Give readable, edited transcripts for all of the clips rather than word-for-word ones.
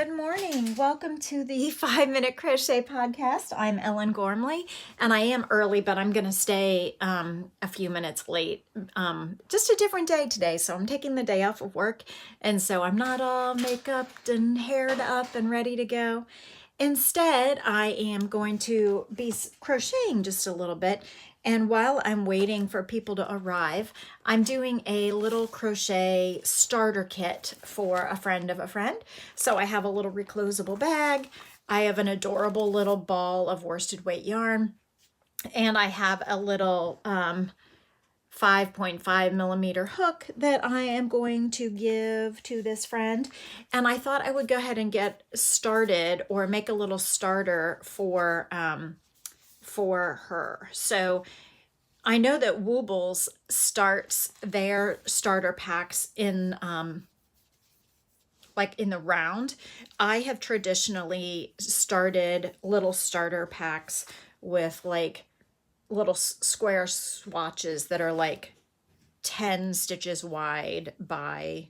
Good morning. Welcome to the 5 Minute Crochet Podcast. I'm Ellen Gormley, and I am early, but I'm going to stay a few minutes late. Just a different day today, so I'm taking the day off of work, and so I'm not all make-upped and haired up and ready to go. Instead, I am going to be crocheting just a little bit. And while I'm waiting for people to arrive, I'm doing a little crochet starter kit for a friend of a friend. So I have a little reclosable bag. I have an adorable little ball of worsted weight yarn. And I have a little 5.5 millimeter hook that I am going to give to this friend. And I thought I would go ahead and get started or make a little starter for her. So I know that Woobles starts their starter packs in like in the round. I have traditionally started little starter packs with like little square swatches that are like 10 stitches wide by,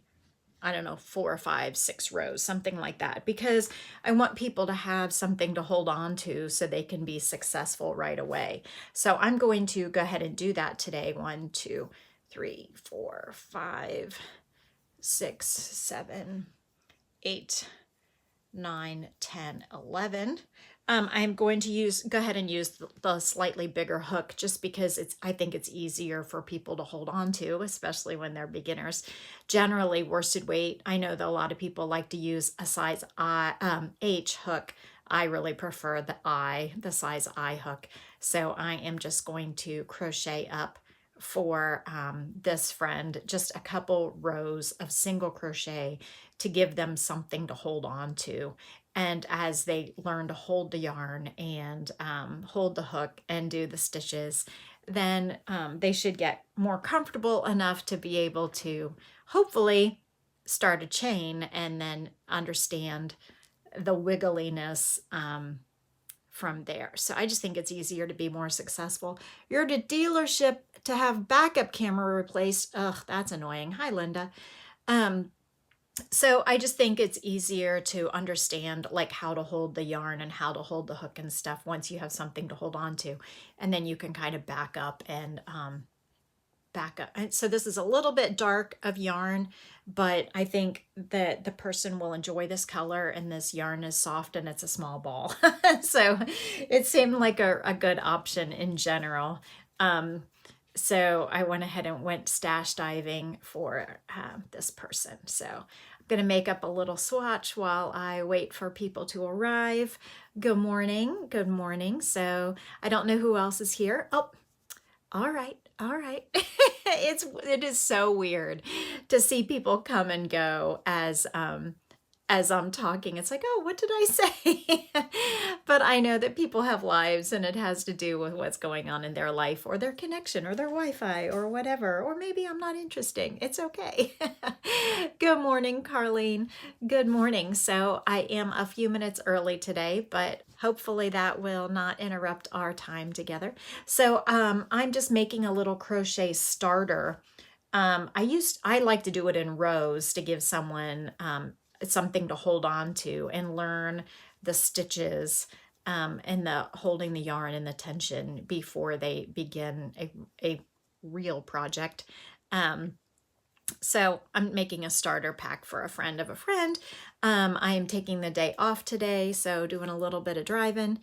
I don't know, 4 or 5, 6 rows, something like that, because I want people to have something to hold on to so they can be successful right away. So I'm going to go ahead and do that today. 1, 2, 3, 4, 5, 6, 7, 8, 9, 10, 11. I'm going to go ahead and use the slightly bigger hook just because I think it's easier for people to hold on to, especially when they're beginners. Generally, worsted weight, I know that a lot of people like to use a size H hook. I really prefer the size I hook. So I am just going to crochet up for this friend just a couple rows of single crochet to give them something to hold on to. And as they learn to hold the yarn and hold the hook and do the stitches, then they should get more comfortable enough to be able to hopefully start a chain and then understand the wiggliness from there. So I just think it's easier to be more successful. You're at a dealership to have backup camera replaced. Ugh, that's annoying. Hi, Linda. So I just think it's easier to understand like how to hold the yarn and how to hold the hook and stuff once you have something to hold on to. And then you can kind of back up and And so this is a little bit dark of yarn, but I think that the person will enjoy this color, and this yarn is soft and it's a small ball. So it seemed like a good option in general. So I went ahead and went stash diving for this person. So I'm going to make up a little swatch while I wait for people to arrive. Good morning. Good morning. So I don't know who else is here. Oh, all right. All right. It is so weird to see people come and go as I'm talking. It's like, oh, what did I say? But I know that people have lives and it has to do with what's going on in their life or their connection or their Wi-Fi or whatever. Or maybe I'm not interesting. It's okay. Good morning, Carlene. Good morning. So I am a few minutes early today, but hopefully that will not interrupt our time together. So I'm just making a little crochet starter. I like to do it in rows to give someone something to hold on to and learn the stitches and the holding the yarn and the tension before they begin a real project. So I'm making a starter pack for a friend of a friend. I am taking the day off today, so doing a little bit of driving.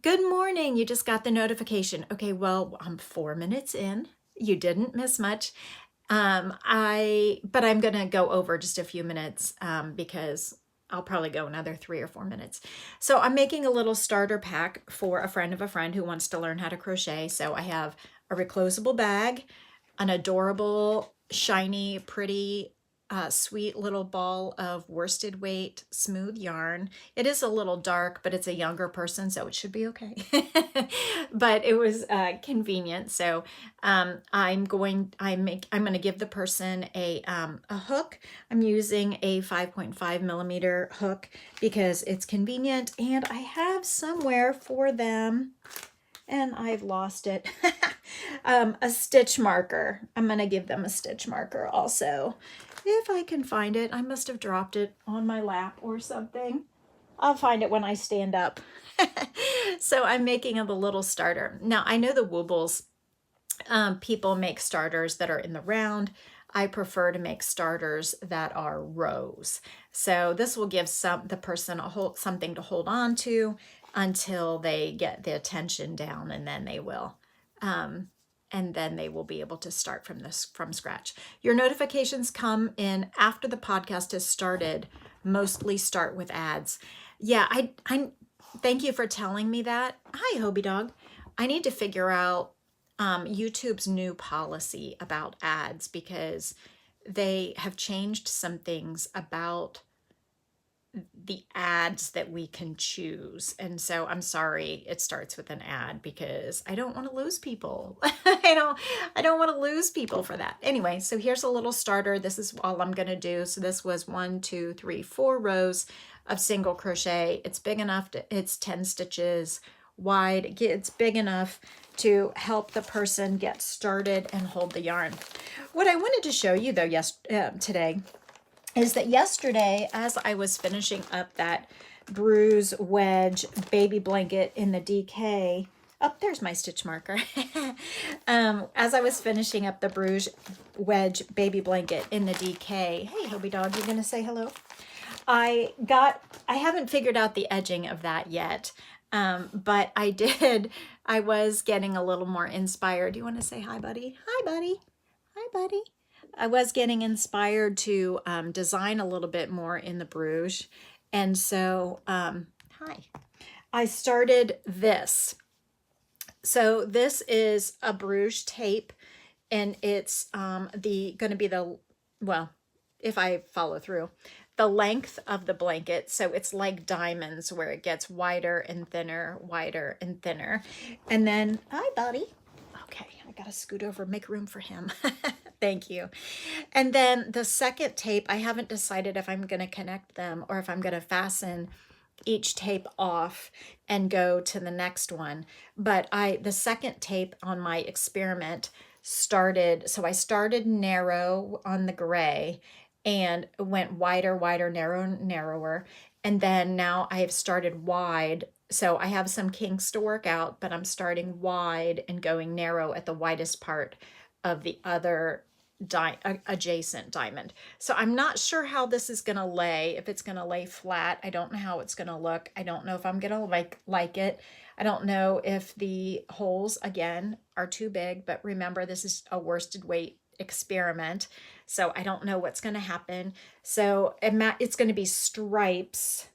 Good morning. You just got the notification. Okay, well, I'm 4 minutes in. You didn't miss much. But I'm going to go over just a few minutes because I'll probably go another 3 or 4 minutes. So I'm making a little starter pack for a friend of a friend who wants to learn how to crochet. So I have a reclosable bag, an adorable, shiny, pretty, sweet little ball of worsted weight smooth yarn. It is a little dark, but it's a younger person, so it should be okay. But it was convenient. So I'm going to give the person a hook. I'm using a 5.5 millimeter hook because it's convenient, and I have somewhere for them, and I've lost it, a stitch marker. I'm going to give them a stitch marker also. if I can find it. I must have dropped it on my lap or something. I'll find it when I stand up. So I'm making a little starter. Now I know the Woobles, people make starters that are in the round. I prefer to make starters that are rows. So this will give the person something to hold on to until they get the attention down, and then they will. And then they will be able to start from scratch. Your notifications come in after the podcast has started. Mostly start with ads. Yeah, I thank you for telling me that. Hi, Hobie Dog. I need to figure out YouTube's new policy about ads, because they have changed some things about the ads that we can choose. And so I'm sorry it starts with an ad, because I don't want to lose people. I don't want to lose people for that. Anyway, so here's a little starter. This is all I'm going to do. So this was 1, 2, 3, 4 rows of single crochet. It's big enough it's 10 stitches wide. It's big enough to help the person get started and hold the yarn. What I wanted to show you though, today, is that yesterday, as I was finishing up that bruise wedge baby blanket in the DK, oh, there's my stitch marker. As I was finishing up the bruise wedge baby blanket in the DK, hey, Hobie Dog, you gonna say hello? I haven't figured out the edging of that yet, but I was getting a little more inspired. Do you want to say hi, buddy? Hi, buddy. Hi, buddy. I was getting inspired to design a little bit more in the bruise. And so, hi. I started this. So this is a bruise tape, and it's going to be well, if I follow through, the length of the blanket. So it's like diamonds, where it gets wider and thinner, wider and thinner. And then, hi, buddy. Okay, I gotta scoot over, make room for him. Thank you. And then the second tape, I haven't decided if I'm gonna connect them or if I'm gonna fasten each tape off and go to the next one. But the second tape on my experiment started, so I started narrow on the gray and went wider, wider, narrow, narrower. And then now I have started wide. So I have some kinks to work out, but I'm starting wide and going narrow at the widest part of the other adjacent diamond. So I'm not sure how this is going to lay, if it's going to lay flat. I don't know how it's going to look. I don't know if I'm going to like it. I don't know if the holes, again, are too big, but remember, this is a worsted weight experiment. So I don't know what's going to happen. So it's going to be stripes.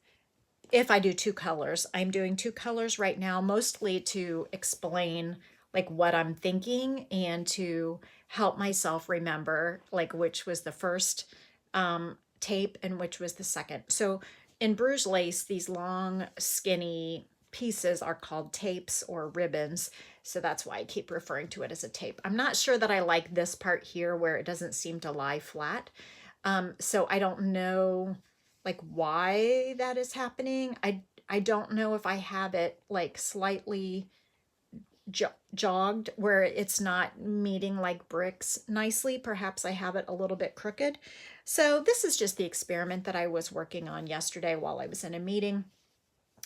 If I do 2 colors, I'm doing 2 colors right now, mostly to explain like what I'm thinking and to help myself remember like which was the first tape and which was the second. So in bruise lace, these long skinny pieces are called tapes or ribbons. So that's why I keep referring to it as a tape. I'm not sure that I like this part here where it doesn't seem to lie flat. So I don't know like why that is happening. I don't know if I have it like slightly jogged where it's not meeting like bricks nicely. Perhaps I have it a little bit crooked. So this is just the experiment that I was working on yesterday while I was in a meeting.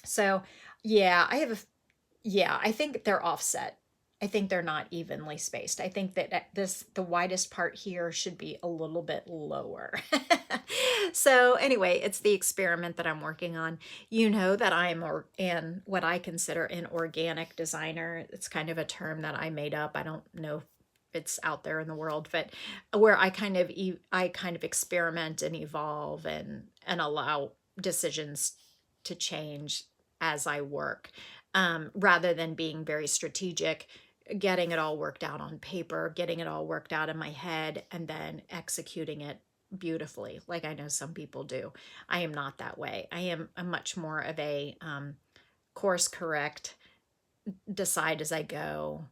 So yeah, I think they're offset. I think they're not evenly spaced. I think that the widest part here should be a little bit lower. So anyway, it's the experiment that I'm working on. You know that I'm what I consider an organic designer. It's kind of a term that I made up. I don't know if it's out there in the world, but where I kind of experiment and evolve and allow decisions to change as I work, rather than being very strategic, getting it all worked out on paper, getting it all worked out in my head, and then executing it beautifully, like I know some people do. I am not that way. I am a much more of a course correct, decide as I go,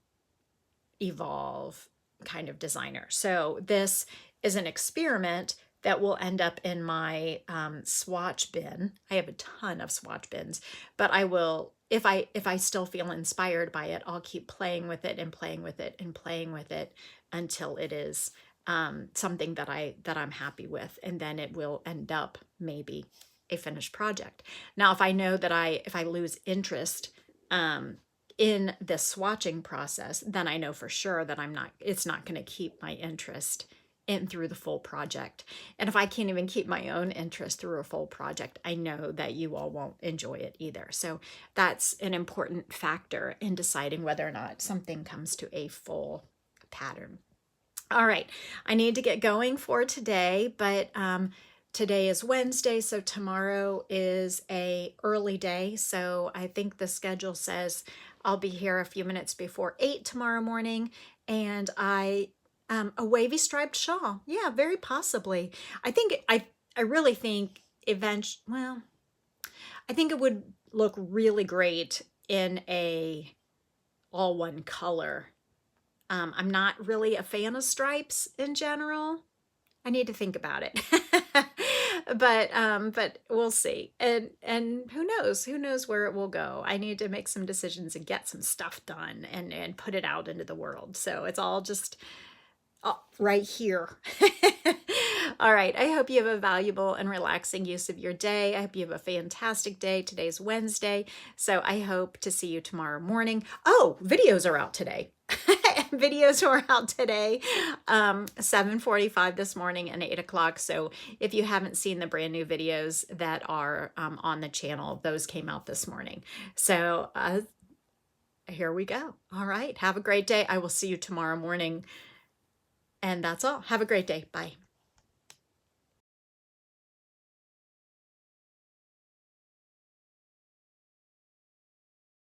evolve kind of designer. So this is an experiment that will end up in my swatch bin. I have a ton of swatch bins, but I will, if I still feel inspired by it, I'll keep playing with it and playing with it and playing with it until it is something that I'm happy with, and then it will end up maybe a finished project. Now, if I know that if I lose interest in this swatching process, then I know for sure that it's not going to keep my interest in through the full project. And if I can't even keep my own interest through a full project, I know that you all won't enjoy it either. So that's an important factor in deciding whether or not something comes to a full pattern. All right, I need to get going for today, but today is Wednesday, so tomorrow is a early day. So I think the schedule says I'll be here a few minutes before 8 tomorrow morning, and a wavy striped shawl. Yeah, very possibly. I really think well, I think it would look really great in a all one color. I'm not really a fan of stripes in general. I need to think about it. But we'll see. And who knows where it will go. I need to make some decisions and get some stuff done and put it out into the world. So it's all just right here. All right. I hope you have a valuable and relaxing use of your day. I hope you have a fantastic day. Today's Wednesday. So I hope to see you tomorrow morning. Oh, videos are out today. Videos were out today, 7:45 this morning and 8 o'clock. So if you haven't seen the brand new videos that are on the channel, those came out this morning. So here we go. All right. Have a great day. I will see you tomorrow morning. And that's all. Have a great day. Bye.